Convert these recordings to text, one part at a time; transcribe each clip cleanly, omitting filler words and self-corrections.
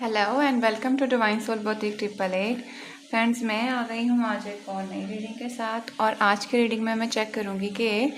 Hello and welcome to divine soul boutique 888। Friends, मैं आ गई हूँ आज एक और नई रीडिंग के साथ। और आज की रीडिंग में मैं चेक करूँगी कि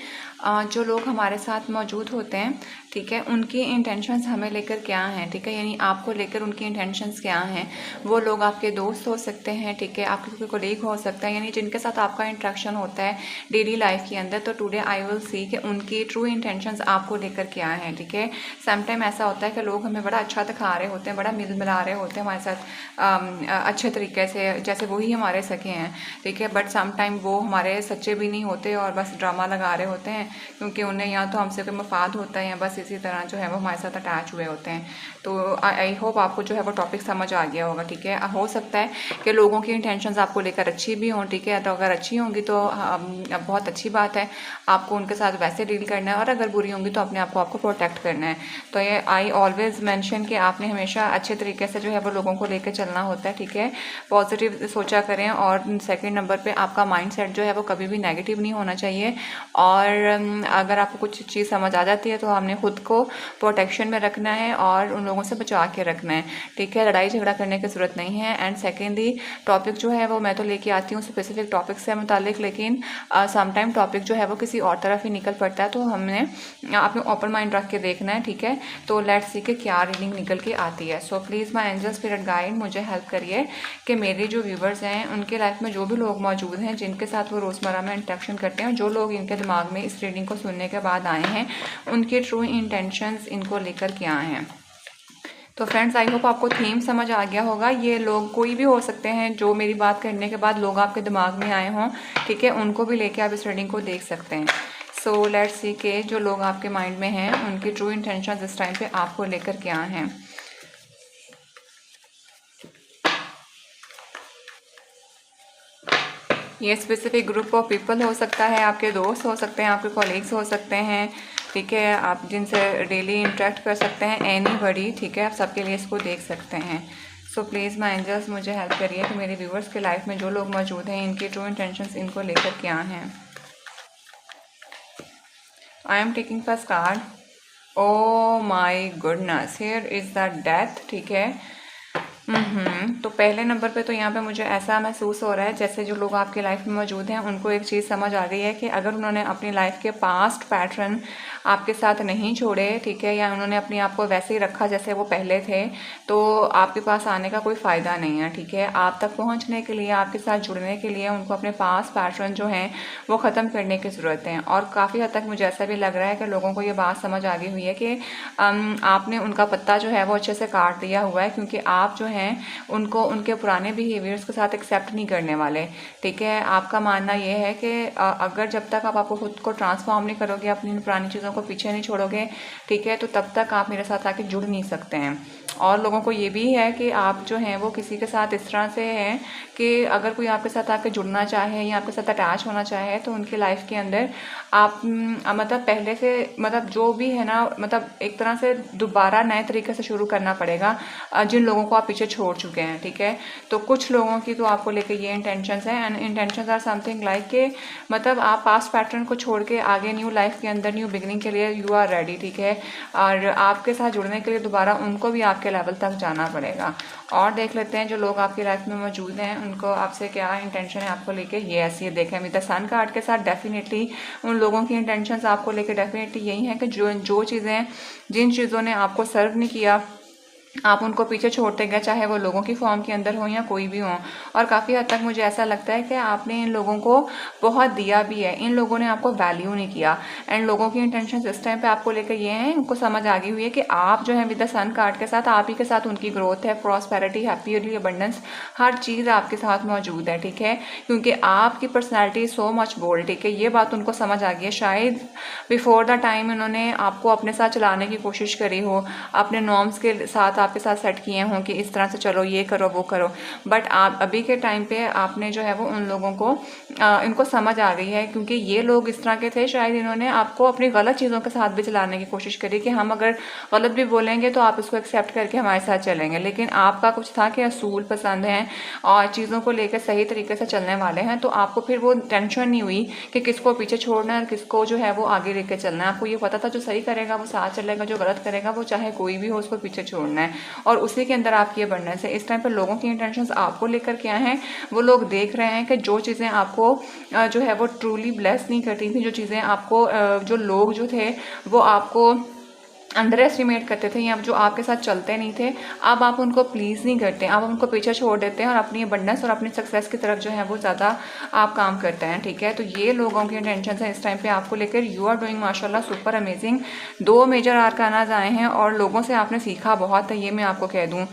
जो लोग हमारे साथ मौजूद होते हैं, ठीक है, उनकी इंटेंशंस हमें लेकर क्या हैं, ठीक है, यानी आपको लेकर उनकी इंटेंशंस क्या हैं। वो लोग आपके दोस्त हो सकते हैं, ठीक है, आपके कोई कोलीग हो सकता है, यानी जिनके साथ आपका इंट्रैक्शन होता है डेली लाइफ के अंदर। तो टुडे आई विल सी कि उनकी ट्रू इंटेंशंस आपको लेकर क्या हैं, ठीक है। समटाइम ऐसा होता है कि लोग हमें बड़ा अच्छा दिखा रहे होते हैं, बड़ा मिल मिला रहे होते हैं हमारे साथ अच्छे तरीके से, जैसे वही हमारे सके हैं, ठीक है। बट समटाइम वो हमारे सच्चे भी नहीं होते और बस ड्रामा लगा रहे होते हैं, क्योंकि उन्हें या तो हमसे कोई मफाद होता है या बस इसी तरह जो है वो हमारे साथ अटैच हुए होते हैं। तो आई होप आपको जो है वो टॉपिक समझ आ गया होगा, ठीक है। हो सकता है कि लोगों की इंटेंशंस आपको लेकर अच्छी भी हों, ठीक है। तो अगर अच्छी होंगी तो बहुत अच्छी बात है, आपको उनके साथ वैसे डील करना है। और अगर बुरी होंगी तो अपने आप को आपको प्रोटेक्ट करना है। तो ये आई ऑलवेज मेंशन कि आपने हमेशा अच्छे तरीके से जो है वो लोगों को लेकर चलना होता है, ठीक है। पॉजिटिव सोचा करें। और सेकंड नंबर पे आपका माइंडसेट जो है वो कभी भी नेगेटिव नहीं होना चाहिए। और अगर आपको कुछ चीज़ समझ आ जाती है तो हमने खुद को प्रोटेक्शन में रखना है और उन लोगों से बचा के रखना है, ठीक है। लड़ाई झगड़ा करने की ज़रूरत नहीं है। एंड सेकेंडली, टॉपिक जो है वो मैं तो लेके आती हूँ स्पेसिफिक टॉपिक से मुतालिक, लेकिन समटाइम टॉपिक जो है वो किसी और तरफ ही निकल पड़ता है। तो हमने आपने ओपन माइंड रख के देखना है, ठीक है। तो लेट्स सी के क्या रीडिंग निकल के आती है। So please my angel spirit guide, मुझे हेल्प करिए कि मेरे जो व्यूवर्स हैं उनके लाइफ में जो भी लोग मौजूद हैं, जिनके साथ वो रोज़मर्रा में इंटरेक्शन करते हैं, जो लोग इनके दिमाग में इस रीडिंग को सुनने के बाद आए हैं, उनके ट्रू इंटेंशंस इनको लेकर क्या हैं। तो फ्रेंड्स, आई होप आपको थीम समझ आ गया होगा। ये लोग कोई भी हो सकते हैं जो मेरी बात करने के बाद लोग आपके दिमाग में आए हों, ठीक है, उनको भी लेके आप इस रीडिंग को देख सकते हैं। सो लेट्स सी के जो लोग आपके माइंड में हैं उनकी ट्रू इंटेंशन इस टाइम पे आपको लेकर क्या हैं। ये स्पेसिफिक ग्रुप ऑफ पीपल हो सकता है, आपके दोस्त हो सकते हैं, आपके कॉलीग्स हो सकते हैं, ठीक है, आप जिनसे डेली इंटरेक्ट कर सकते हैं, एनीबॉडी, ठीक है, आप सबके लिए इसको देख सकते हैं। सो प्लीज़ माय एंजल्स, मुझे हेल्प करिए कि मेरे व्यूवर्स के लाइफ में जो लोग मौजूद हैं इनकी ट्रू इंटेंशंस इनको लेकर क्या हैं। I am taking first card. Oh my goodness, here is the death, ठीक है। तो पहले नंबर पे तो यहाँ पे मुझे ऐसा महसूस हो रहा है जैसे जो लोग आपकी लाइफ में मौजूद हैं उनको एक चीज़ समझ आ गई है कि अगर उन्होंने अपनी लाइफ के पास्ट पैटर्न आपके साथ नहीं छोड़े, ठीक है, या उन्होंने अपने आप को वैसे ही रखा जैसे वो पहले थे, तो आपके पास आने का कोई फ़ायदा नहीं है, ठीक है। आप तक पहुँचने के लिए, आपके साथ जुड़ने के लिए उनको अपने पास्ट पैटर्न जो हैं वो ख़त्म करने की ज़रूरत है। और काफ़ी हद तक मुझे ऐसा भी लग रहा है कि लोगों को ये बात समझ आ गई हुई है कि आपने उनका पत्ता जो है वो अच्छे से काट दिया हुआ है, क्योंकि आप जो हैं उनको उनके पुराने बिहेवियर्स के साथ एक्सेप्ट नहीं करने वाले, ठीक है। आपका मानना ये है कि अगर जब तक आप आपको खुद को ट्रांसफॉर्म नहीं करोगे, अपनी पुरानी चीज़ों को पीछे नहीं छोड़ोगे, ठीक है, तो तब तक आप मेरे साथ आके जुड़ नहीं सकते हैं। और लोगों को ये भी है कि आप जो हैं वो किसी के साथ इस तरह से हैं कि अगर कोई आपके साथ आके जुड़ना चाहे या आपके साथ अटैच होना चाहे तो उनकी लाइफ के अंदर आप मतलब पहले से, मतलब जो भी है ना, मतलब एक तरह से दोबारा नए तरीके से शुरू करना पड़ेगा जिन लोगों को आप पीछे छोड़ चुके हैं, ठीक है। तो कुछ लोगों की तो आपको लेके ये इंटेंशंस हैं, and intentions are something like के मतलब आप पास्ट पैटर्न को छोड़ के आगे न्यू लाइफ के अंदर न्यू बिगनिंग के लिए यू आर रेडी, ठीक है। और आपके साथ जुड़ने के लिए दोबारा उनको भी आपके लेवल तक जाना पड़ेगा। और देख लेते हैं जो लोग आपकी लाइफ में मौजूद हैं उनको आपसे क्या इंटेंशन है आपको लेके। ये ऐसी देखें विद द सन कार्ड के साथ डेफिनेटली उन लोगों की इंटेंशंस आपको लेके डेफिनेटली यही है कि जो चीज़ें, जिन चीज़ों ने आपको सर्व नहीं किया, आप उनको पीछे छोड़ते गए, चाहे वो लोगों की फॉर्म के अंदर हो या कोई भी हो। और काफ़ी हद तक मुझे ऐसा लगता है कि आपने इन लोगों को बहुत दिया भी है, इन लोगों ने आपको वैल्यू नहीं किया। एंड लोगों की इंटेंशन इस टाइम पे आपको लेकर ये हैं, उनको समझ आ गई हुई है कि आप जो है विद द सन कार्ड के साथ आप ही के साथ उनकी ग्रोथ है, प्रॉस्पेरिटी, हैप्पी अबंडेंस, हर चीज़ आपके साथ मौजूद है, ठीक है। क्योंकि आपकी पर्सनैलिटी सो मच बोल्ड, ठीक है, ये बात उनको समझ आ गई है। शायद बिफोर द टाइम इन्होंने आपको अपने साथ चलाने की कोशिश करी हो, अपने नॉर्म्स के साथ आपके साथ सेट किए हों कि इस तरह से चलो, ये करो, वो करो। बट आप अभी के टाइम पे आपने जो है वो उन लोगों को इनको समझ आ गई है, क्योंकि ये लोग इस तरह के थे, शायद इन्होंने आपको अपनी गलत चीज़ों के साथ भी चलाने की कोशिश करी कि हम अगर गलत भी बोलेंगे तो आप उसको एक्सेप्ट करके हमारे साथ चलेंगे। लेकिन आपका कुछ था कि असूल पसंद हैं और चीज़ों को लेकर सही तरीके से चलने वाले हैं, तो आपको फिर वो टेंशन नहीं हुई कि किसको पीछे छोड़ना है और किसको जो है वो आगे लेके चलना है। आपको ये पता था जो सही करेगा वो साथ चलेगा, जो गलत करेगा वो चाहे कोई भी हो उसको पीछे छोड़ना है। और उसी के अंदर आपकी अबंडेंस है। इस टाइम पे लोगों की इंटेंशंस आपको लेकर क्या हैं, वो लोग देख रहे हैं कि जो चीज़ें आपको जो है वो ट्रूली ब्लेस नहीं करती थी, जो चीज़ें आपको जो लोग जो थे वो आपको अंडर एस्टिमेट करते थे या जो आपके साथ चलते नहीं थे, अब आप उनको प्लीज़ नहीं करते, आप उनको पीछे छोड़ देते हैं और अपनी अबंडेंस और अपनी सक्सेस की तरफ जो है वो ज़्यादा आप काम करते हैं। ठीक है, तो ये लोगों की इंटेंशन है इस टाइम पे आपको लेकर। यू आर डूइंग माशाल्लाह सुपर अमेजिंग। 2 मेजर आर्कानाज आए हैं और लोगों से आपने सीखा बहुत है, ये मैं आपको कह दूँ।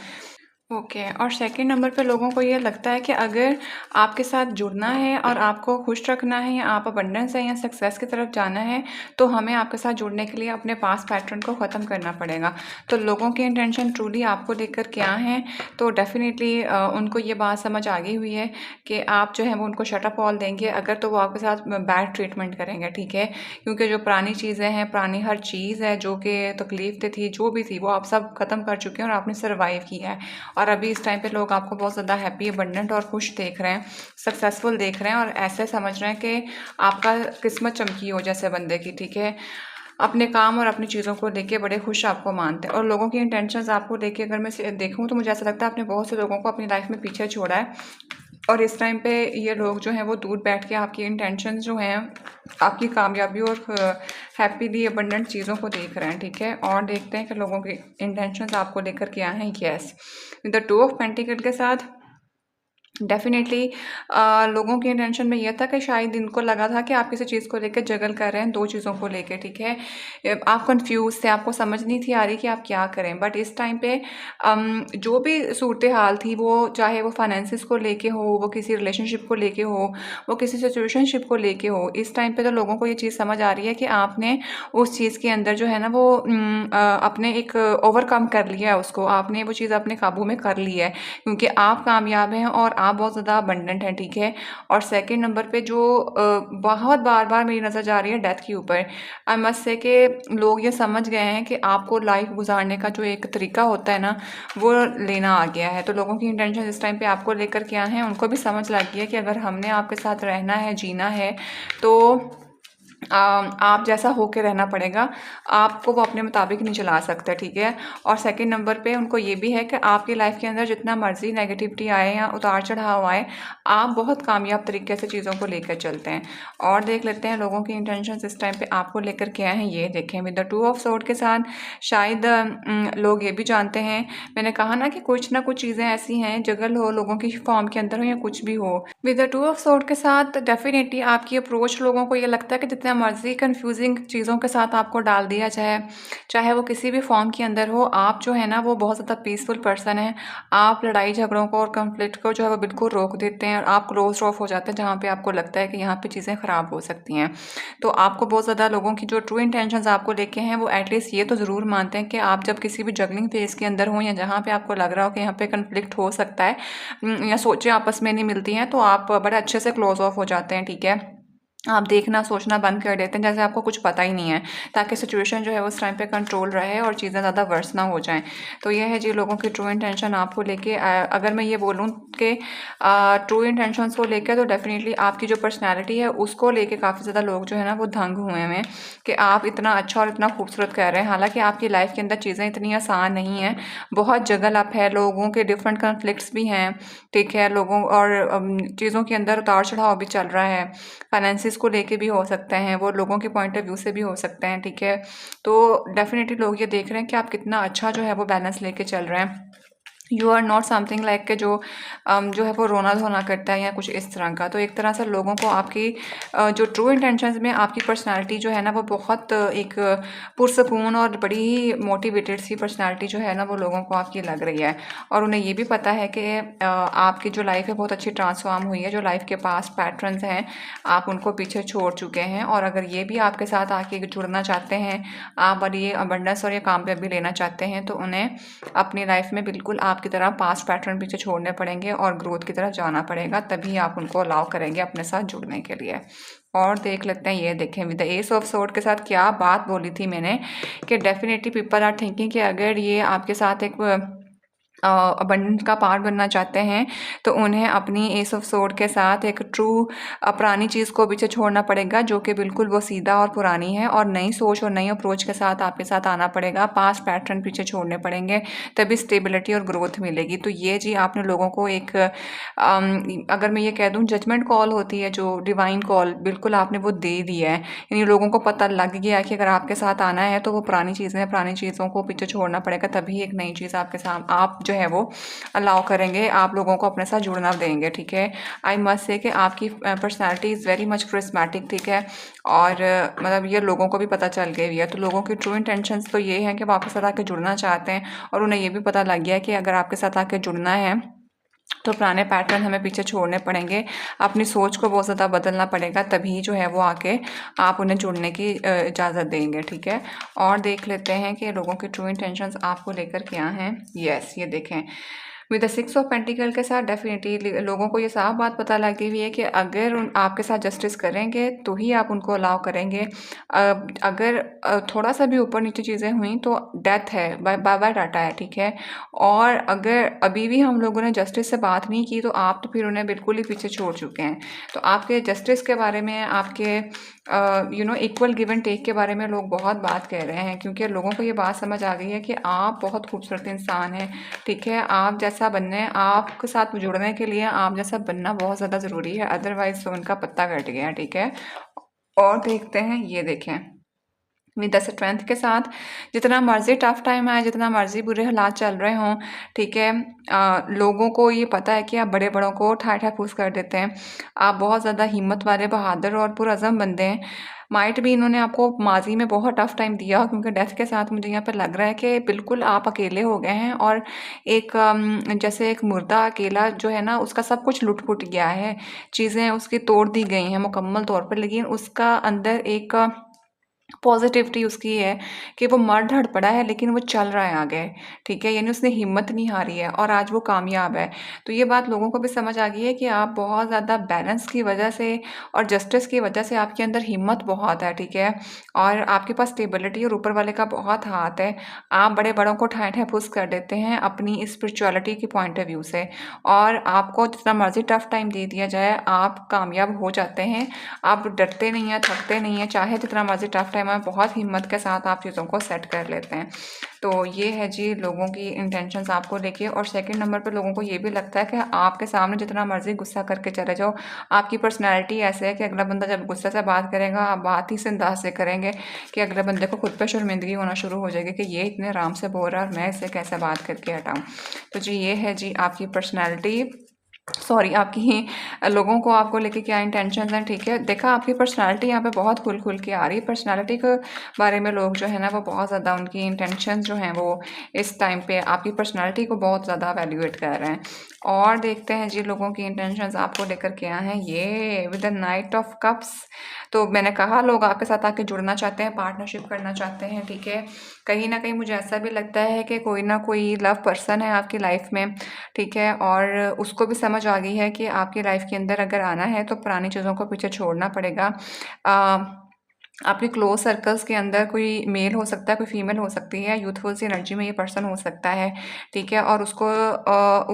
ओके और सेकंड नंबर पे लोगों को ये लगता है कि अगर आपके साथ जुड़ना है और आपको खुश रखना है या आप अबंडेंस है या सक्सेस की तरफ जाना है, तो हमें आपके साथ जुड़ने के लिए अपने पास पैटर्न को ख़त्म करना पड़ेगा। तो लोगों की इंटेंशन ट्रूली आपको लेकर क्या है, तो डेफिनेटली उनको ये बात समझ आ गई हुई है कि आप जो है वो उनको शट अप ऑल देंगे अगर, तो वो आपके साथ बैड ट्रीटमेंट करेंगे। ठीक है, क्योंकि जो पुरानी चीज़ें हैं, पुरानी हर चीज़ है जो कि तकलीफ थी, जो भी थी, वो आप सब ख़त्म कर चुके हैं और आपने सर्वाइव किया है। और अभी इस टाइम पे लोग आपको बहुत ज़्यादा हैप्पी, अबंडेंट और खुश देख रहे हैं, सक्सेसफुल देख रहे हैं और ऐसे समझ रहे हैं कि आपका किस्मत चमकी हो जैसे बंदे की। ठीक है, अपने काम और अपनी चीज़ों को लेके बड़े खुश आपको मानते हैं। और लोगों की इंटेंशंस आपको लेके अगर मैं देखूँ तो मुझे ऐसा लगता है आपने बहुत से लोगों को अपनी लाइफ में पीछे छोड़ा है और इस टाइम पे ये लोग जो हैं वो दूर बैठ के आपकी इंटेंशंस जो हैं, आपकी कामयाबी और हैप्पीली अबंडेंट चीज़ों को देख रहे हैं। ठीक है, और देखते हैं कि लोगों की इंटेंशंस आपको लेकर क्या हैं। यस, द 2 ऑफ पेंटिकल के साथ डेफिनेटली लोगों की इंटेंशन में यह था कि शायद इनको लगा था कि आप किसी चीज़ को लेकर जगल कर रहे हैं, 2 चीज़ों को लेकर। ठीक है, आप कंफ्यूज थे, आपको समझ नहीं थी आ रही कि आप क्या करें। बट इस टाइम पे जो भी सूरत हाल थी, वो चाहे वो फाइनेंसिस को लेके हो, वो किसी रिलेशनशिप को लेके हो, वो किसी सिचुएशनशिप को लेके हो, इस टाइम पे तो लोगों को ये चीज़ समझ आ रही है कि आपने उस चीज़ के अंदर जो है ना वो अपने एक ओवरकम कर लिया है उसको, आपने वो चीज़ अपने काबू में कर ली है क्योंकि आप कामयाब हैं और आप बहुत ज़्यादा अबंडेंट हैं। ठीक है, और सेकंड नंबर पे जो बहुत बार बार मेरी नज़र जा रही है डेथ के ऊपर, आई मस्ट से कि लोग ये समझ गए हैं कि आपको लाइफ गुजारने का जो एक तरीका होता है ना, वो लेना आ गया है। तो लोगों की इंटेंशन इस टाइम पे आपको लेकर क्या है, उनको भी समझ लग गई है कि अगर हमने आपके साथ रहना है, जीना है, तो आप जैसा होके रहना पड़ेगा, आपको वो अपने मुताबिक नहीं चला सकते। ठीक है, और सेकंड नंबर पे उनको ये भी है कि आपकी लाइफ के अंदर जितना मर्जी नेगेटिविटी आए या उतार चढ़ाव आए, आप बहुत कामयाब तरीके से चीज़ों को लेकर चलते हैं। और देख लेते हैं लोगों की इंटेंशंस इस टाइम पे आपको लेकर क्या है। ये देखें विद द 2 ऑफ सोर्ड के साथ शायद लोग ये भी जानते हैं, मैंने कहा ना कि कुछ ना कुछ चीज़ें ऐसी हैं, जगल हो लोगों की फॉर्म के अंदर हो या कुछ भी हो। विद द 2 ऑफ सोर्ड के साथ डेफिनेटली आपकी अप्रोच लोगों को ये लगता है कि जितना मर्जी कंफ्यूजिंग चीज़ों के साथ आपको डाल दिया जाए, चाहे वो किसी भी फॉर्म के अंदर हो, आप जो है ना वो बहुत ज़्यादा पीसफुल पर्सन है। आप लड़ाई झगड़ों को और कन्फ्लिक्ट को जो है वो बिल्कुल रोक देते हैं और आप क्लोज ऑफ हो जाते हैं जहाँ पे आपको लगता है कि यहाँ पे चीज़ें ख़राब हो सकती हैं। तो आपको बहुत ज़्यादा लोगों की जो ट्रू इंटेंशंस आपको लेके हैं, वो एटलीस्ट ये तो ज़रूर मानते हैं कि आप जब किसी भी जगलिंग फेज के अंदर हों या जहाँ पे आपको लग रहा हो कि यहाँ पे कन्फ्लिक्ट हो सकता है या सोचें आपस में नहीं मिलती हैं, तो आप बड़े अच्छे से क्लोज ऑफ हो जाते हैं। ठीक है, आप देखना सोचना बंद कर देते हैं जैसे आपको कुछ पता ही नहीं है, ताकि सिचुएशन जो है उस टाइम पे कंट्रोल रहे और चीज़ें ज़्यादा वर्स ना हो जाएं। तो ये है जी लोगों की ट्रू इंटेंशन आपको लेके। अगर मैं ये बोलूँ कि ट्रू इंटेंशंस को लेकर, तो डेफिनेटली आपकी जो पर्सनैलिटी है उसको लेके काफ़ी ज़्यादा लोग जो है ना वो दंग हुए हैं कि आप इतना अच्छा और इतना खूबसूरत कह रहे हैं। हालाँकि आपकी लाइफ के अंदर चीज़ें इतनी आसान नहीं हैं, बहुत जगल अप है, लोगों के डिफरेंट कन्फ्लिक्ट्स भी हैं। ठीक है, लोगों और चीज़ों के अंदर उतार चढ़ाव भी चल रहा है, फाइनेंसिस को लेके भी हो सकते हैं, वो लोगों के पॉइंट ऑफ व्यू से भी हो सकते हैं। ठीक है, तो डेफिनेटली लोग ये देख रहे हैं कि आप कितना अच्छा जो है वो बैलेंस लेके चल रहे हैं। You are not something like के जो है वो रोना धोना करता है या कुछ इस तरह का। तो एक तरह से लोगों को आपकी जो ट्रू इंटेंशंस में आपकी पर्सनालिटी जो है ना वो बहुत एक पुरसकून और बड़ी ही मोटिवेटेड सी पर्सनालिटी जो है ना वो लोगों को आपकी लग रही है। और उन्हें ये भी पता है कि आपकी जो लाइफ है बहुत अच्छी ट्रांसफॉर्म हुई है, जो लाइफ के पास पैटर्न्स हैं आप उनको पीछे छोड़ चुके हैं। और अगर ये भी आपके साथ आके जुड़ना चाहते हैं, आप और ये अबंडेंस और ये कामयाबी लेना चाहते हैं, तो उन्हें अपनी लाइफ में बिल्कुल आपकी तरह पास्ट पैटर्न पीछे छोड़ने पड़ेंगे और ग्रोथ की तरफ जाना पड़ेगा, तभी आप उनको अलाउ करेंगे अपने साथ जुड़ने के लिए। और देख लेते हैं, ये देखें with the S of sword के साथ क्या बात बोली थी मैंने कि डेफिनेटली पीपल आर थिंकिंग कि अगर ये आपके साथ एक अबंडेंस का पार्ट बनना चाहते हैं तो उन्हें अपनी एस ऑफ सोर्ड के साथ एक ट्रू पुरानी चीज़ को पीछे छोड़ना पड़ेगा जो कि बिल्कुल वो सीधा और पुरानी है, और नई सोच और नई अप्रोच के साथ आपके साथ आना पड़ेगा। पास्ट पैटर्न पीछे छोड़ने पड़ेंगे, तभी स्टेबिलिटी और ग्रोथ मिलेगी। तो ये जी आपने लोगों को एक अगर मैं ये कह दूँ जजमेंट कॉल होती है जो डिवाइन कॉल, बिल्कुल आपने वो दे दिया है। यानी लोगों को पता लग गया कि अगर आपके साथ आना है तो वो पुरानी चीज़ों को पीछे छोड़ना पड़ेगा, तभी एक नई चीज़ आपके साथ आप जो है वो अलाउ करेंगे, आप लोगों को अपने साथ जुड़ना देंगे। ठीक है, आई मस्ट से कि आपकी personality is very much charismatic. ठीक है, और मतलब ये लोगों को भी पता चल गई है। तो लोगों की ट्रू इंटेंशंस तो ये हैं कि वो आपके साथ आके जुड़ना चाहते हैं, और उन्हें ये भी पता लग गया है कि अगर आपके साथ आके जुड़ना है तो पुराने पैटर्न हमें पीछे छोड़ने पड़ेंगे, अपनी सोच को बहुत ज़्यादा बदलना पड़ेगा, तभी जो है वो आके आप उन्हें जुड़ने की इजाज़त देंगे। ठीक है, और देख लेते हैं कि लोगों के ट्रू इंटेंशंस आपको लेकर क्या हैं। यस, ये देखें विद द 6 ऑफ पेंटिकल के साथ डेफिनेटली लोगों को ये साफ बात पता लगी हुई है कि अगर आपके साथ जस्टिस करेंगे तो ही आप उनको अलाउ करेंगे। अगर थोड़ा सा भी ऊपर नीचे चीज़ें हुई तो डेथ है, बाय बाय डाटा है। ठीक है, और अगर अभी भी हम लोगों ने जस्टिस से बात नहीं की तो आप तो फिर उन्हें बिल्कुल ही पीछे छोड़ चुके हैं। तो आपके जस्टिस के बारे में, आपके इक्वल गिव एंड टेक के बारे में लोग बहुत बात कह रहे हैं, क्योंकि लोगों को ये बात समझ आ गई है कि आप बहुत खूबसूरत इंसान हैं। ठीक है, आप जैसा बनने, आपके साथ जुड़ने के लिए आप जैसा बनना बहुत ज़्यादा ज़रूरी है, अदरवाइज तो उनका पत्ता कट गया। ठीक है, और देखते हैं, ये देखें विद द स्ट्रेंथ के साथ जितना मर्जी टफ टाइम आए, जितना मर्जी बुरे हालात चल रहे हों, ठीक है, लोगों को ये पता है कि आप बड़े बड़ों को ठाठा फूस कर देते हैं। आप बहुत ज़्यादा हिम्मत वाले, बहादुर और पुरअज़म बंदे हैं। माइट भी इन्होंने आपको माजी में बहुत टफ टाइम दिया, क्योंकि डेथ के साथ मुझे यहाँ पर लग रहा है कि बिल्कुल आप अकेले हो गए हैं, और एक जैसे एक मुर्दा अकेला जो है ना, उसका सब कुछ लुट पुट गया है, चीज़ें उसकी तोड़ दी गई हैं मुकम्मल तौर पर, लेकिन उसका अंदर एक पॉजिटिविटी उसकी है कि वो मर धड़ पड़ा है लेकिन वो चल रहा है आगे। ठीक है, यानी उसने हिम्मत नहीं हारी है और आज वो कामयाब है। तो ये बात लोगों को भी समझ आ गई है कि आप बहुत ज़्यादा बैलेंस की वजह से और जस्टिस की वजह से आपके अंदर हिम्मत बहुत है। ठीक है, और आपके पास स्टेबिलिटी और ऊपर वाले का बहुत हाथ है। आप बड़े बड़ों को ठाए ठाए फूस कर देते हैं अपनी स्पिरिचुअलिटी की पॉइंट ऑफ व्यू से, और आपको जितना मर्जी टफ टाइम दे दिया जाए आप कामयाब हो जाते हैं। आप डरते नहीं हैं, थकते नहीं हैं, चाहे जितना मर्जी टफ टाइम आए, बहुत हिम्मत के साथ आप चीज़ों को सेट कर लेते हैं। तो ये है जी लोगों की इंटेंशंस आपको लेके। और सेकंड नंबर पे लोगों को ये भी लगता है कि आपके सामने जितना मर्जी गुस्सा करके चले जाओ, आपकी पर्सनैलिटी ऐसे है कि अगला बंदा जब गुस्से से बात करेगा आप बात ही से अंदाज से करेंगे कि अगले बंदे को खुद पे शर्मिंदगी होना शुरू हो जाएगी कि ये इतने आराम से बोल रहा है और मैं इसे कैसे बात करके हटाऊँ। तो जी ये है जी आपकी पर्सनैलिटी, सॉरी आपकी लोगों को आपको लेके क्या इंटेंशंस हैं। ठीक है, देखा आपकी पर्सनालिटी यहाँ पे बहुत खुल खुल के आ रही है। पर्सनालिटी के बारे में लोग जो है ना वो बहुत ज़्यादा उनकी इंटेंशंस जो हैं वो इस टाइम पे आपकी पर्सनालिटी को बहुत ज़्यादा वैल्यूएट कर रहे हैं। और देखते हैं जी लोगों की इंटेंशंस आपको लेकर क्या हैं। ये with the night of cups, तो मैंने कहा लोग आपके साथ आके जुड़ना चाहते हैं, पार्टनरशिप करना चाहते हैं। ठीक है, कहीं ना कहीं मुझे ऐसा भी लगता है कि कोई ना कोई लव पर्सन है आपकी लाइफ में। ठीक है, और उसको भी समझ आ गई है कि आपकी लाइफ के अंदर अगर आना है तो पुरानी चीज़ों को पीछे छोड़ना पड़ेगा। आपके क्लोज सर्कल्स के अंदर कोई मेल हो सकता है, कोई फीमेल हो सकती है, यूथफुल सी एनर्जी में ये पर्सन हो सकता है। ठीक है, और उसको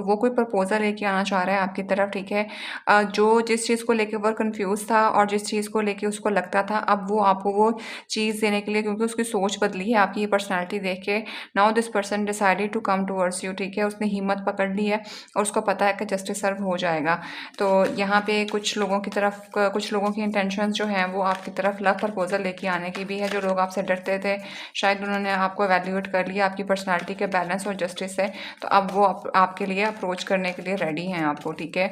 वो कोई प्रपोजल लेके आना चाह रहा है आपकी तरफ। ठीक है, जो जिस चीज़ को लेके वो कंफ्यूज था और जिस चीज़ को लेके उसको लगता था, अब वो आपको वो चीज़ देने के लिए, क्योंकि उसकी सोच बदली है आपकी ये पर्सनैलिटी देख के, now this person decided to come towards you. ठीक है, उसने हिम्मत पकड़ ली है और उसको पता है कि जस्टिस सर्व हो जाएगा। तो यहाँ पे कुछ लोगों की तरफ, कुछ लोगों की इंटेंशन जो हैं वो आपकी तरफ लव प्रपोजल लेके आने की भी है। जो लोग आपसे डरते थे शायद उन्होंने आपको एवेल्यूएट कर लिया आपकी पर्सनालिटी के बैलेंस और जस्टिस से, तो अब वो आपके लिए अप्रोच करने के लिए रेडी हैं आपको। ठीक है,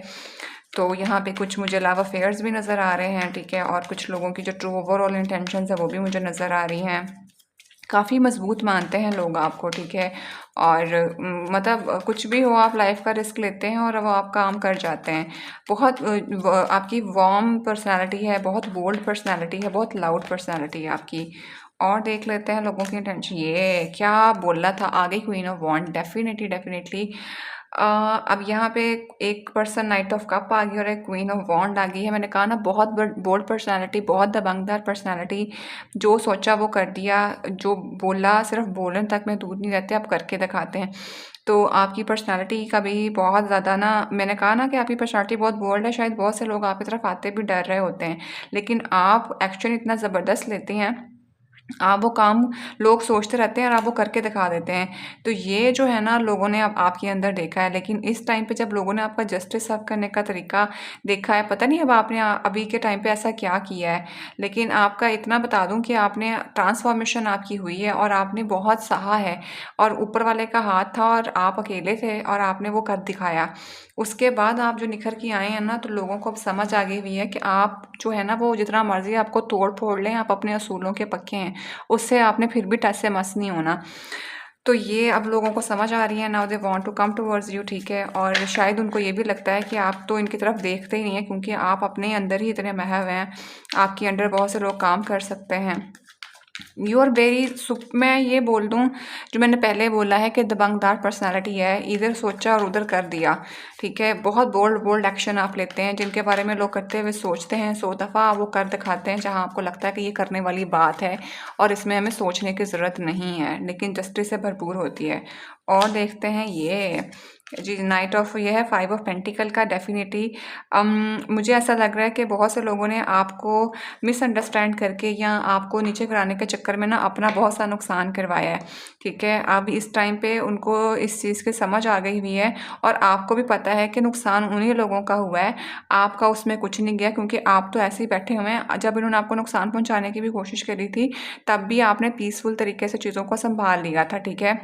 तो यहाँ पे कुछ मुझे लव अफेयर्स भी नज़र आ रहे हैं। ठीक है, और कुछ लोगों की जो ट्रू ओवरऑल इंटेंशंस है वो भी मुझे नज़र आ रही हैं। काफ़ी मजबूत मानते हैं लोग आपको। ठीक है, और मतलब कुछ भी हो आप लाइफ का रिस्क लेते हैं और वो आप काम कर जाते हैं। बहुत आपकी वार्म पर्सनालिटी है, बहुत बोल्ड पर्सनालिटी है, बहुत लाउड पर्सनालिटी है आपकी। और देख लेते हैं लोगों की इंटेंशन। ये क्या बोला था आगे, queen of wand, definitely definitely अब यहाँ पे एक पर्सन नाइट ऑफ कप आ गई और एक क्वीन ऑफ वॉन्ड आ गई है। मैंने कहा ना बहुत बोल्ड पर्सनालिटी, बहुत दबंगदार पर्सनालिटी, जो सोचा वो कर दिया, जो बोला सिर्फ बोलने तक में दूर नहीं रहते, अब करके दिखाते हैं। तो आपकी पर्सनैलिटी का भी बहुत ज़्यादा ना, मैंने कहा ना कि आपकी पर्सनैलिटी बहुत बोल्ड है, शायद बहुत से लोग आपकी तरफ आते भी डर रहे होते हैं, लेकिन आप एक्शन इतना ज़बरदस्त लेते हैं, आप वो काम लोग सोचते रहते हैं और आप वो करके दिखा देते हैं। तो ये जो है ना लोगों ने अब आपके अंदर देखा है, लेकिन इस टाइम पे जब लोगों ने आपका जस्टिस सर्व करने का तरीका देखा है, पता नहीं अब आपने अभी के टाइम पे ऐसा क्या किया है, लेकिन आपका इतना बता दूं कि आपने ट्रांसफॉर्मेशन आपकी हुई है और आपने बहुत सहा है, और ऊपर वाले का हाथ था और आप अकेले थे और आपने वो कर दिखाया। उसके बाद आप जो निखर के आए हैं ना, तो लोगों को अब समझ आ गई हुई है कि आप जो है ना वो जितना मर्जी आपको तोड़ फोड़ लें, आप अपने असूलों के पक्के हैं, उससे आपने फिर भी टस से मस नहीं होना। तो ये अब लोगों को समझ आ रही है, now they want to come towards you, ठीक है। और शायद उनको ये भी लगता है कि आप तो इनकी तरफ देखते ही नहीं हैं, क्योंकि आप अपने अंदर ही इतने महव हैं, आपके अंडर बहुत से लोग काम कर सकते हैं। यू आर वेरी मैं ये बोल दूं, जो मैंने पहले बोला है कि दबंगदार पर्सनालिटी है, इधर सोचा और उधर कर दिया, ठीक है। बहुत बोल्ड बोल्ड एक्शन आप लेते हैं, जिनके बारे में लोग करते हुए सोचते हैं 100 दफ़ा, वो कर दिखाते हैं जहां आपको लगता है कि ये करने वाली बात है और इसमें हमें सोचने की ज़रूरत नहीं है, लेकिन जस्टिस से भरपूर होती है। और देखते हैं ये जी, नाइट ऑफ, ये है 5 ऑफ पेंटिकल का। डेफिनेटली मुझे ऐसा लग रहा है कि बहुत से लोगों ने आपको मिसअंडरस्टैंड करके या आपको नीचे गिराने के चक्कर में ना अपना बहुत सा नुकसान करवाया है, ठीक है। अब इस टाइम पे उनको इस चीज़ की समझ आ गई हुई है, और आपको भी पता है कि नुकसान उन्हीं लोगों का हुआ है, आपका उसमें कुछ नहीं गया, क्योंकि आप तो ऐसे ही बैठे हुए हैं। जब इन्होंने आपको नुकसान पहुंचाने की भी कोशिश करी थी, तब भी आपने पीसफुल तरीके से चीज़ों को संभाल लिया था, ठीक है।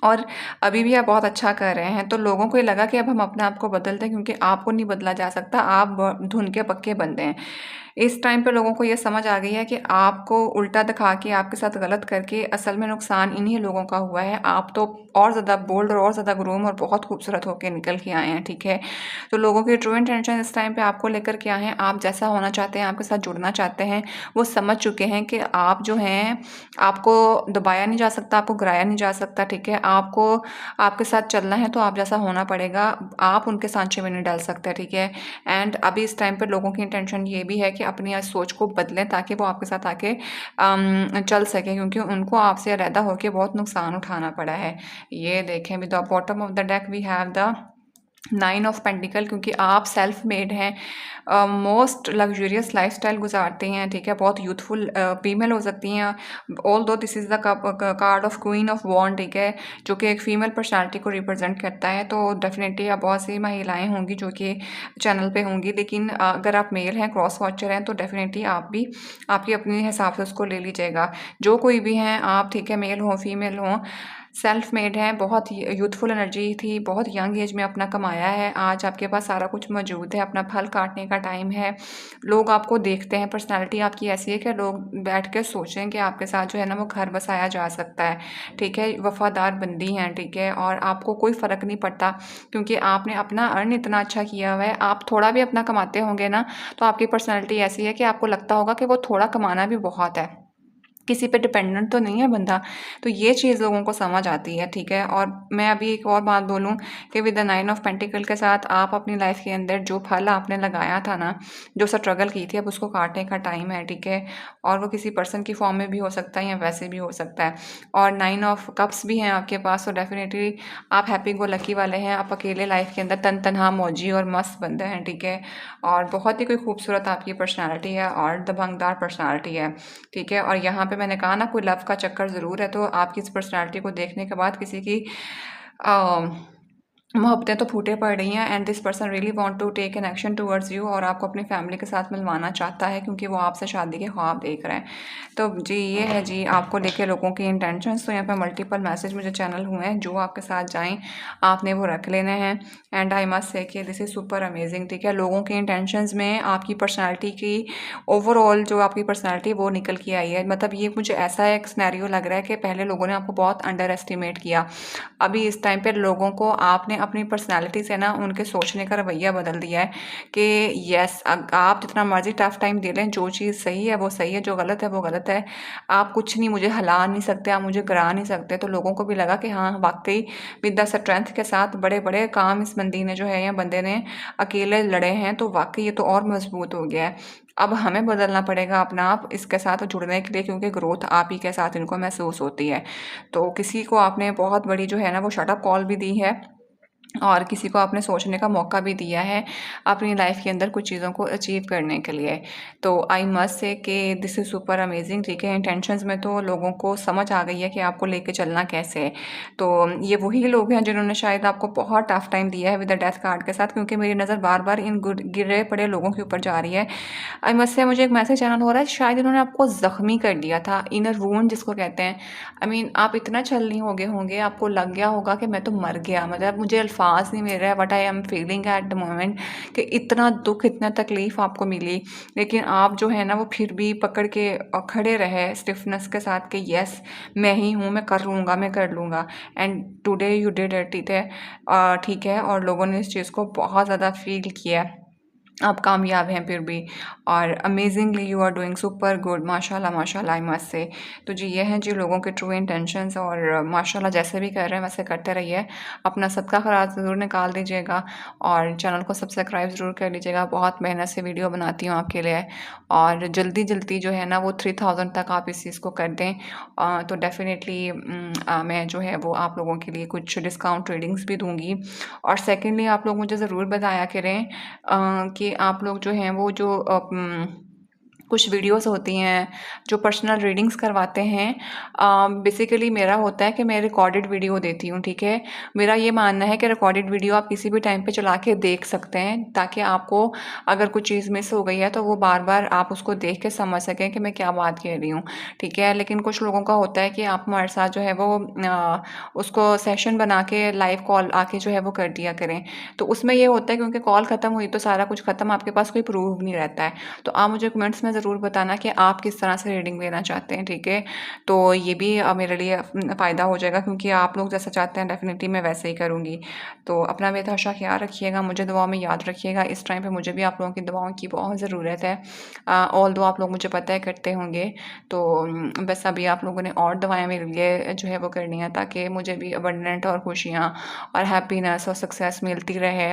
और अभी भी आप बहुत अच्छा कर रहे हैं, तो लोगों को ये लगा कि अब हम अपने आप को बदल दें, क्योंकि आपको नहीं बदला जा सकता, आप धुन के पक्के बंदे हैं। इस टाइम पे लोगों को ये समझ आ गई है कि आपको उल्टा दिखा के, आपके साथ गलत करके असल में नुकसान इन्हीं लोगों का हुआ है। आप तो और ज़्यादा बोल्ड और ज़्यादा ग्रूम और बहुत खूबसूरत होकर निकल के आए हैं, ठीक है। तो लोगों की ट्रू इंटेंशन इस टाइम पे आपको लेकर क्या है, आप जैसा होना चाहते हैं, आपके साथ जुड़ना चाहते हैं, वो समझ चुके हैं कि आप जो हैं, आपको दबाया नहीं जा सकता, आपको गिराया नहीं जा सकता, ठीक है। आपको आपके साथ चलना है तो आप जैसा होना पड़ेगा, आप उनके सांचे में नहीं डाल सकते, ठीक है। एंड अभी इस टाइम पर लोगों की इंटेंशन ये भी है कि अपनी सोच को बदलें, ताकि वो आपके साथ आके चल सकें, क्योंकि उनको आपसे अलहदा होकर बहुत नुकसान उठाना पड़ा है। ये देखें, with the bottom of the deck we have the 9 of pentacle, क्योंकि आप सेल्फ मेड हैं, मोस्ट लग्जरियस लाइफस्टाइल गुजारते हैं, ठीक है। बहुत यूथफुल फीमेल हो सकती हैं, although this is the card of queen of wand, ठीक है, जो कि एक फीमेल पर्सनालिटी को रिप्रेजेंट करता है। तो डेफिनेटली आप बहुत सी महिलाएं होंगी जो कि चैनल पे होंगी, लेकिन अगर आप मेल हैं, क्रॉस वॉचर हैं, तो डेफिनेटली आप भी आपकी अपने हिसाब से उसको ले लीजिएगा। जो कोई भी हैं आप, ठीक है, मेल हो फीमेल हो, सेल्फ मेड हैं, बहुत यूथफुल एनर्जी थी, बहुत यंग एज में अपना कमाया है, आज आपके पास सारा कुछ मौजूद है, अपना फल काटने का टाइम है। लोग आपको देखते हैं, पर्सनालिटी आपकी ऐसी है कि लोग बैठ के सोचें कि आपके साथ जो है ना वो घर बसाया जा सकता है, ठीक है। वफादार बंदी हैं, ठीक है, और आपको कोई फ़र्क नहीं पड़ता, क्योंकि आपने अपना अर्न इतना अच्छा किया हुआ है। आप थोड़ा भी अपना कमाते होंगे ना, तो आपकी पर्सनैलिटी ऐसी है कि आपको लगता होगा कि वो थोड़ा कमाना भी बहुत है, किसी पे डिपेंडेंट तो नहीं है बंदा। तो ये चीज़ लोगों को समझ आती है, ठीक है। और मैं अभी एक और बात बोलूँ कि विद द 9 ऑफ पेंटिकल के साथ आप अपनी लाइफ के अंदर जो फल आपने लगाया था ना, जो स्ट्रगल की थी, अब उसको काटने का टाइम है, ठीक है। और वो किसी पर्सन की फॉर्म में भी हो सकता है या वैसे भी हो सकता है। और 9 ऑफ कप्स भी हैं आपके पास, तो डेफिनेटली आप हैप्पी गो लकी वाले हैं। आप अकेले लाइफ के अंदर तनहा मौजी और मस्त बंदे हैं, ठीक है। और बहुत ही कोई खूबसूरत आपकी पर्सनैलिटी है और दबंगदार पर्सनैलिटी है, ठीक है। और यहाँ पे मैंने कहा ना, कोई लव का चक्कर ज़रूर है, तो आपकी इस पर्सनैलिटी को देखने के बाद किसी की मोहब्बतें तो फूटे पड़ रही हैं, and this person really want to take an action towards you, और आपको अपनी फैमिली के साथ मिलवाना चाहता है, क्योंकि वो आपसे शादी के ख्वाब देख रहे हैं। तो जी ये है जी आपको लेके लोगों की इंटेंशंस। तो यहाँ पे मल्टीपल मैसेज मुझे चैनल हुए हैं, जो आपके साथ जाएं आपने वो रख लेने हैं। एंड आई मस्ट से कि दिस इज़ सुपर अमेजिंग, ठीक है। लोगों के इंटेंशंस में आपकी पर्सनैलिटी की ओवरऑल जो आपकी पर्सनैलिटी वो निकल के आई है। मतलब ये मुझे ऐसा एक स्नैरियो लग रहा है कि पहले लोगों ने आपको बहुत अंडर एस्टिमेट किया, अभी इस टाइम पर लोगों को आपने अपनी पर्सनैलिटी से ना उनके सोचने का रवैया बदल दिया है कि यस, आप जितना मर्जी टफ टाइम दे लें, जो चीज़ सही है वो सही है, जो गलत है वो गलत है, आप कुछ नहीं, मुझे हिला नहीं सकते, आप मुझे गिरा नहीं सकते। तो लोगों को भी लगा कि हाँ वाकई विद द स्ट्रेंथ के साथ बड़े बड़े काम इस बंदी ने जो है या बंदे ने अकेले लड़े हैं, तो वाकई ये तो और मजबूत हो गया है। अब हमें बदलना पड़ेगा अपना आप इसके साथ जुड़ने के लिए, क्योंकि ग्रोथ आप ही के साथ इनको महसूस होती है। तो किसी को आपने बहुत बड़ी जो है ना वो शटअप कॉल भी दी है, और किसी को आपने सोचने का मौका भी दिया है अपनी लाइफ के अंदर कुछ चीज़ों को अचीव करने के लिए। तो आई मस्ट से कि दिस इज़ सुपर अमेजिंग, ठीक है। इंटेंशंस में तो लोगों को समझ आ गई है कि आपको लेके चलना कैसे है। तो ये वही लोग हैं जिन्होंने शायद आपको बहुत टफ टाइम दिया है विद द डेथ कार्ड के साथ, क्योंकि मेरी नज़र बार बार इन गिरे पड़े लोगों के ऊपर जा रही है। आई मस्ट से मुझे एक मैसेज चैनल हो रहा है, शायद इन्होंने आपको ज़ख्मी कर दिया था, इनर वूंड जिसको कहते हैं। आई मीन आप इतना छलनी हो गए होंगे, आपको लग गया होगा कि मैं तो मर गया, मतलब मुझे अल्फाज नहीं मिल रहा है what I am feeling at the moment, कि इतना दुख इतना तकलीफ़ आपको मिली, लेकिन आप जो है ना वो फिर भी पकड़ के खड़े रहे स्टिफनेस के साथ कि यस मैं ही हूँ, मैं कर लूँगा, मैं कर लूँगा। And today you did it, ठीक है। और लोगों ने इस चीज़ को बहुत ज़्यादा फील किया है, आप कामयाब हैं फिर भी, और amazingly you are doing super good, माशाल्लाह माशाल्लाह आई मस्ट से। तो जी ये हैं जी लोगों के ट्रू इंटेंशंस, और माशाल्लाह जैसे भी कर रहे हैं वैसे करते रहिए। अपना सबका खराज ज़रूर निकाल दीजिएगा, और चैनल को सब्सक्राइब ज़रूर कर लीजिएगा। बहुत मेहनत से वीडियो बनाती हूँ आपके लिए, और जल्दी जल्दी जो है ना वो 3000 तक आप इस चीज़ को कर दें, तो डेफ़िनेटली मैं जो है वो आप लोगों के लिए कुछ डिस्काउंट रीडिंग्स भी दूँगी। और सेकेंडली आप लोग मुझे ज़रूर बताया करें कि आप लोग जो हैं वो जो कुछ वीडियोस होती हैं जो पर्सनल रीडिंग्स करवाते हैं, बेसिकली मेरा होता है कि मैं रिकॉर्डेड वीडियो देती हूँ, ठीक है। मेरा ये मानना है कि रिकॉर्डेड वीडियो आप किसी भी टाइम पे चला के देख सकते हैं, ताकि आपको अगर कुछ चीज़ मिस हो गई है तो वो बार बार आप उसको देख के समझ सकें कि मैं क्या बात कह रही हूँ, ठीक है। लेकिन कुछ लोगों का होता है कि आप हमारे साथ जो है वो उसको सेशन बना के लाइव कॉल आके जो है वो कर दिया करें। तो उसमें ये होता है क्योंकि कॉल ख़त्म हुई तो सारा कुछ ख़त्म, आपके पास कोई प्रूफ नहीं रहता है। तो आप मुझे कमेंट्स में ज़रूर बताना कि आप किस तरह से रीडिंग लेना चाहते हैं, ठीक है। तो ये भी मेरे लिए फ़ायदा हो जाएगा, क्योंकि आप लोग जैसा चाहते हैं डेफ़िनेटली मैं वैसे ही करूँगी। तो अपना बेतहाशा ख्याल रखिएगा, मुझे दुआओं में याद रखिएगा। इस टाइम पे मुझे भी आप लोगों की दुआओं की बहुत ज़रूरत है। ऑल्दो आप लोग मुझे पता है करते होंगे, तो बस अभी आप लोगों ने और दुआएँ मेरे लिए जो है वो करनी है, ताकि मुझे भी अबंडेंट और खुशियाँ और हैप्पीनेस और सक्सेस मिलती रहे,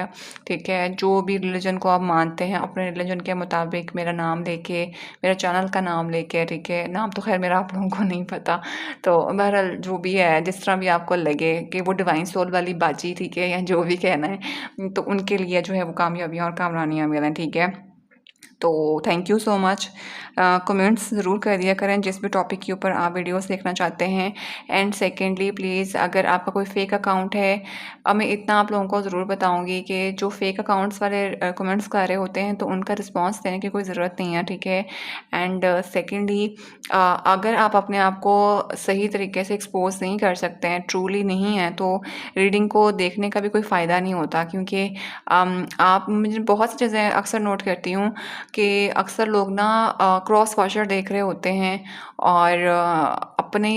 ठीक है। जो भी रिलीजन को आप मानते हैं अपने रिलीजन के मुताबिक मेरा नाम लेके, मेरे चैनल का नाम लेके, ठीक है। नाम तो खैर मेरा आप लोगों को नहीं पता, तो बहरहाल जो भी है जिस तरह भी आपको लगे कि वो डिवाइन सोल वाली बाजी, ठीक है, या जो भी कहना है, तो उनके लिए जो है वो कामयाबियाँ और कामरानियाँ मिलें, ठीक है। तो thank you so much. Comments ज़रूर कर दिया करें जिस भी टॉपिक के ऊपर आप वीडियोस देखना चाहते हैं। एंड सेकेंडली प्लीज़ अगर आपका कोई फ़ेक अकाउंट है, अब मैं इतना आप लोगों को ज़रूर बताऊंगी कि जो फ़ेक अकाउंट्स वाले कमेंट्स कर रहे होते हैं तो उनका रिस्पांस देने की कोई ज़रूरत नहीं है, ठीक है। एंड सेकेंडली अगर आप अपने आप को सही तरीके से एक्सपोज नहीं कर सकते हैं, ट्रूली नहीं है, तो रीडिंग को देखने का भी कोई फ़ायदा नहीं होता, क्योंकि आप मुझे बहुत सी चीज़ें अक्सर नोट करती हूँ कि अक्सर लोग ना क्रॉस वॉशर देख रहे होते हैं, और अपने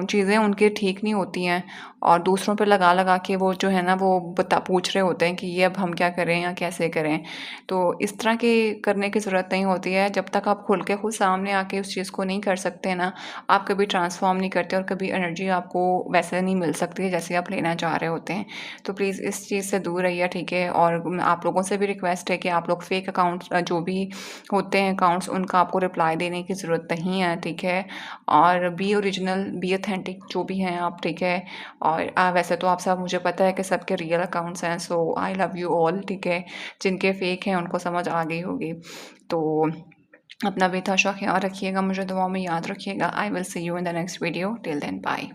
चीज़ें उनके ठीक नहीं होती हैं, और दूसरों पे लगा लगा के वो जो है ना वो पूछ रहे होते हैं कि ये अब हम क्या करें या कैसे करें। तो इस तरह की करने की ज़रूरत नहीं होती है। जब तक आप खुल के खुद सामने आके उस चीज़ को नहीं कर सकते ना, आप कभी ट्रांसफॉर्म नहीं करते, और कभी एनर्जी आपको वैसे नहीं मिल सकती जैसे आप लेना चाह रहे होते हैं। तो प्लीज़ इस चीज़ से दूर रहिए, ठीक है। और आप लोगों से भी रिक्वेस्ट है कि आप लोग फेक अकाउंट्स जो भी होते हैं अकाउंट्स, उनका आपको रिप्लाई देने की ज़रूरत नहीं है, ठीक है। और बी ओरिजिनल, बी ऑथेंटिक जो भी हैं आप, ठीक है। और वैसे तो आप सब, मुझे पता है कि सबके रियल अकाउंट्स हैं, सो आई लव यू ऑल, ठीक है। जिनके फेक हैं उनको समझ आ गई होगी। तो अपना बेतहाशा ख्याल रखिएगा, मुझे दुआओं में याद रखिएगा। I will see you in the next video, till then bye.